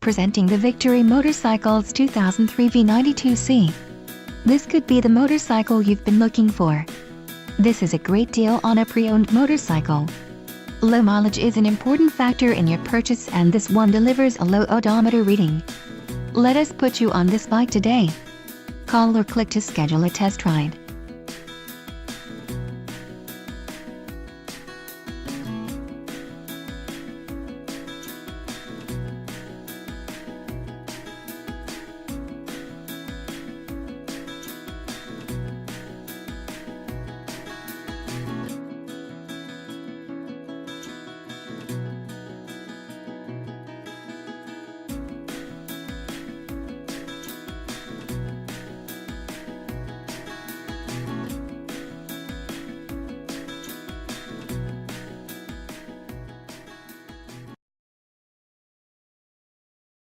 Presenting the Victory Motorcycles 2003 V92C. This could be the motorcycle you've been looking for. This is a great deal on a pre-owned motorcycle. Low mileage is an important factor in your purchase, and this one delivers a low odometer reading. Let us put you on this bike today. Call or click to schedule a test ride.